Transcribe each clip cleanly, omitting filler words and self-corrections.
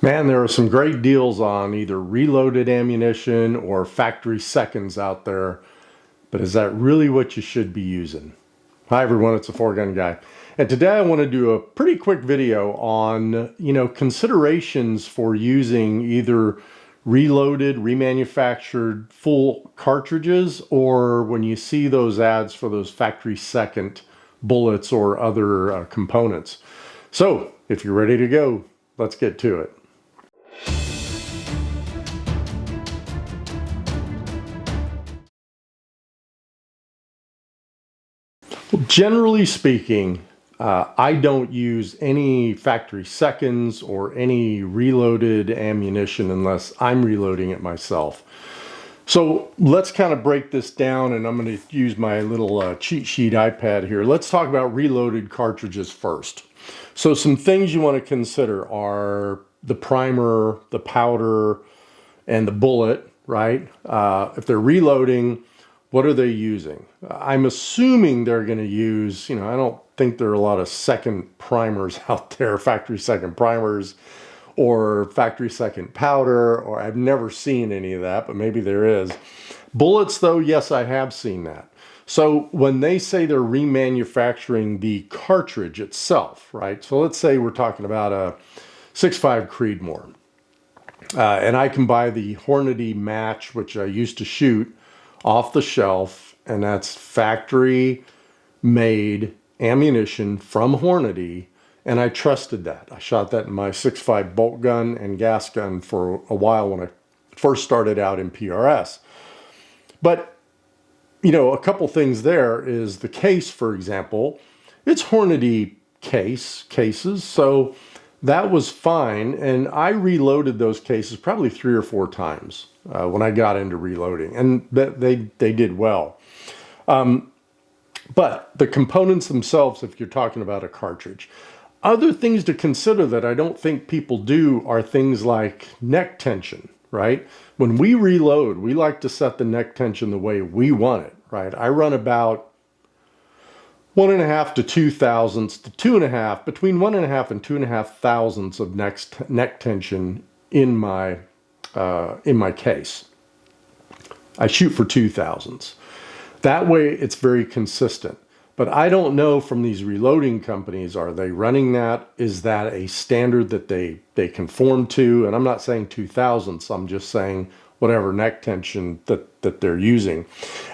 Man, there are some great deals on either reloaded ammunition or factory seconds out there, but is that really what you should be using? Hi everyone, it's the 4Gun Guy. And today I want to do a pretty quick video on, considerations for using either reloaded, remanufactured full cartridges, or when you see those ads for those factory second bullets or other components. So if you're ready to go, let's get to it. Generally speaking, I don't use any factory seconds or any reloaded ammunition unless I'm reloading it myself. So let's kind of break this down, and I'm going to use my little cheat sheet iPad here. Let's talk about reloaded cartridges first. So some things you want to consider are the primer, the powder, and the bullet, right? If they're reloading, what are they using? I'm assuming they're going to use, I don't think there are a lot of second primers out there, factory second primers or factory second powder, or I've never seen any of that, but maybe there is. Bullets though, yes, I have seen that. So when they say they're remanufacturing the cartridge itself, right? So let's say we're talking about a 6.5 Creedmoor. And I can buy the Hornady match, which I used to shoot, off the shelf, and that's factory made ammunition from Hornady, and I trusted that. I shot that in my 6.5 bolt gun and gas gun for a while when I first started out in PRS. But, a couple things there is the case, for example. It's Hornady cases, so that was fine, and I reloaded those cases probably 3 or 4 times when I got into reloading, and they did well. But the components themselves, if you're talking about a cartridge, other things to consider that I don't think people do are things like neck tension, right? When we reload, we like to set the neck tension the way we want it, right? I run about 1.5 to 2 thousandths to 2.5, between 1.5 and 2.5 thousandths of neck tension in my case. I shoot for 2 thousandths. That way it's very consistent. But I don't know from these reloading companies, are they running that? Is that a standard that they conform to? And I'm not saying 2 thousandths, I'm just saying whatever neck tension that they're using.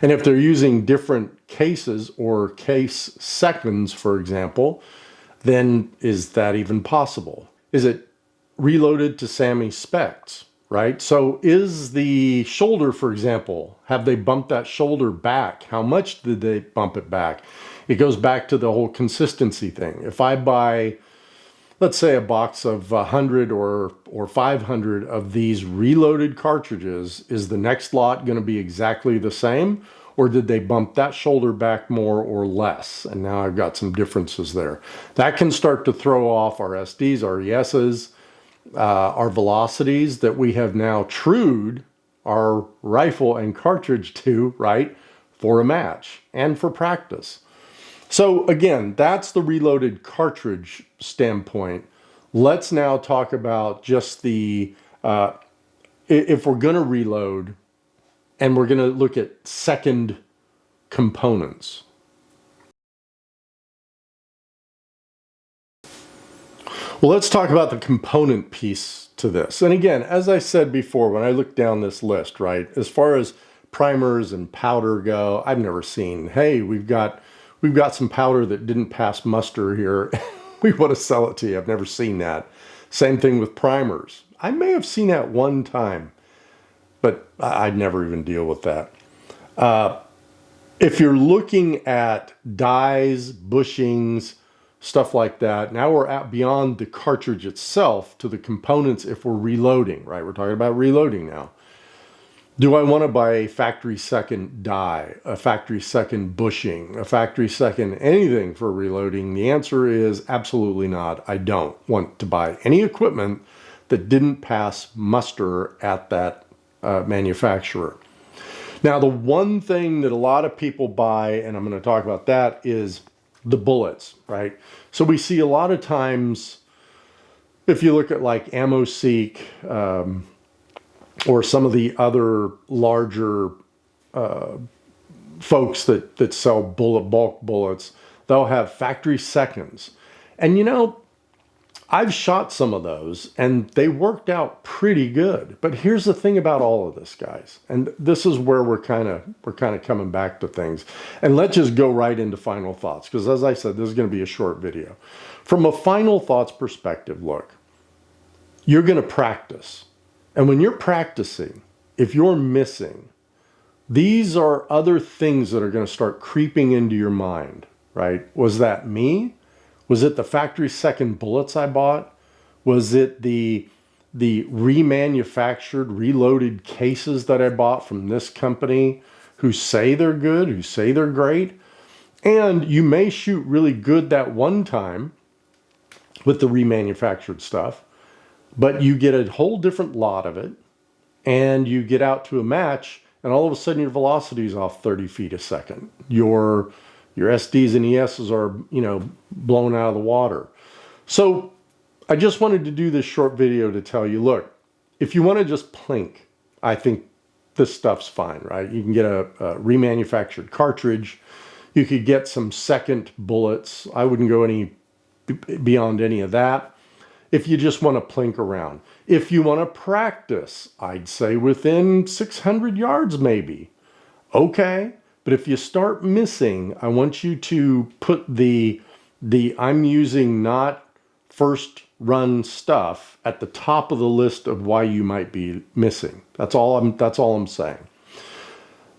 And if they're using different cases or case seconds, for example, then is that even possible? Is it reloaded to SAAMI specs, right? So is the shoulder, for example, have they bumped that shoulder back? How much did they bump it back? It goes back to the whole consistency thing. If I buy, let's say, a box of 100 or 500 of these reloaded cartridges, is the next lot going to be exactly the same? Or did they bump that shoulder back more or less? And now I've got some differences there. That can start to throw off our SDs, our ESs, our velocities that we have now trued our rifle and cartridge to, right, for a match and for practice. So again, that's the reloaded cartridge standpoint. Let's now talk about just the, if we're going to reload and we're going to look at second components. Well, let's talk about the component piece to this. And again, as I said before, when I looked down this list, right, as far as primers and powder go, I've never seen, hey, we've got some powder that didn't pass muster here. We want to sell it to you. I've never seen that. Same thing with primers. I may have seen that one time, but I'd never even deal with that. If you're looking at dies, bushings, stuff like that, now we're out beyond the cartridge itself to the components if we're reloading, right? We're talking about reloading now. Do I want to buy a factory second die, a factory second bushing, a factory second anything for reloading? The answer is absolutely not. I don't want to buy any equipment that didn't pass muster at that manufacturer. Now, the one thing that a lot of people buy, and I'm going to talk about that, is the bullets, right? So we see a lot of times if you look at like AmmoSeek, or some of the other larger folks that sell bulk bullets, they'll have factory seconds. And you know, I've shot some of those and they worked out pretty good. But here's the thing about all of this, guys. And this is where we're kind of coming back to things. And let's just go right into final thoughts, because as I said, this is going to be a short video. From a final thoughts perspective, look, you're going to practice. And when you're practicing, if you're missing, these are other things that are going to start creeping into your mind, right? Was that me? Was it the factory second bullets I bought? Was it the remanufactured, reloaded cases that I bought from this company who say they're good, who say they're great? And you may shoot really good that one time with the remanufactured stuff, but you get a whole different lot of it, and you get out to a match, and all of a sudden your velocity is off 30 feet a second. Your SDs and ESs are, you know, blown out of the water. So I just wanted to do this short video to tell you, look, if you want to just plink, I think this stuff's fine, right? You can get a remanufactured cartridge. You could get some second bullets. I wouldn't go any beyond any of that. If you just want to plink around. If you want to practice, I'd say within 600 yards maybe. Okay. But if you start missing, I want you to put the I'm using not first run stuff at the top of the list of why you might be missing. That's all I'm saying.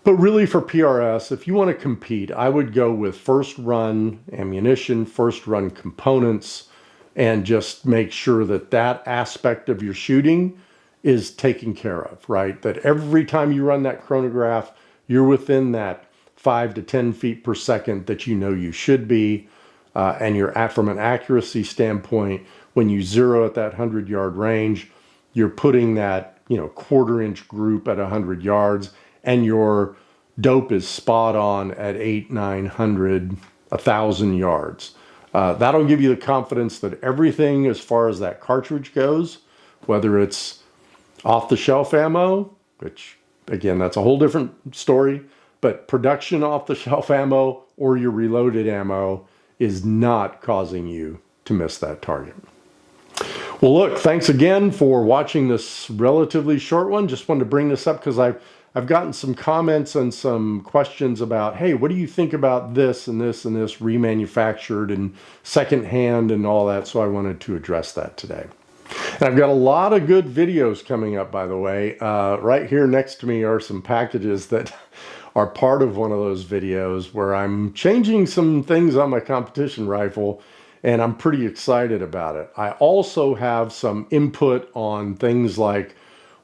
But really for PRS, if you want to compete, I would go with first run ammunition, first run components, and just make sure that that aspect of your shooting is taken care of, right? That every time you run that chronograph, you're within that 5 to 10 feet per second that you know you should be. And you're from an accuracy standpoint, when you zero at that 100-yard range, you're putting that, you know, quarter-inch group at 100 yards, and your dope is spot on at 800, 900, 1,000 yards. That'll give you the confidence that everything as far as that cartridge goes, whether it's off-the-shelf ammo, which, again, that's a whole different story, but production off-the-shelf ammo or your reloaded ammo is not causing you to miss that target. Well, look, thanks again for watching this relatively short one. Just wanted to bring this up because I've gotten some comments and some questions about, hey, what do you think about this and this and this remanufactured and secondhand and all that? So I wanted to address that today. And I've got a lot of good videos coming up, by the way. Right here next to me are some packages that are part of one of those videos where I'm changing some things on my competition rifle, and I'm pretty excited about it. I also have some input on things like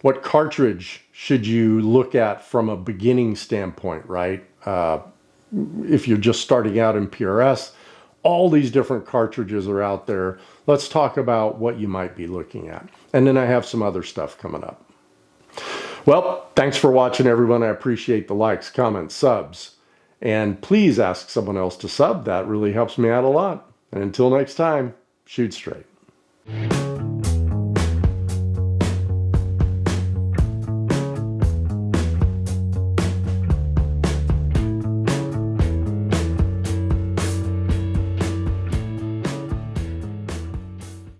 what cartridge should you look at from a beginning standpoint, right? If you're just starting out in PRS, all these different cartridges are out there. Let's talk about what you might be looking at. And then I have some other stuff coming up. Well, thanks for watching, everyone. I appreciate the likes, comments, subs. And please ask someone else to sub. That really helps me out a lot. And until next time, shoot straight.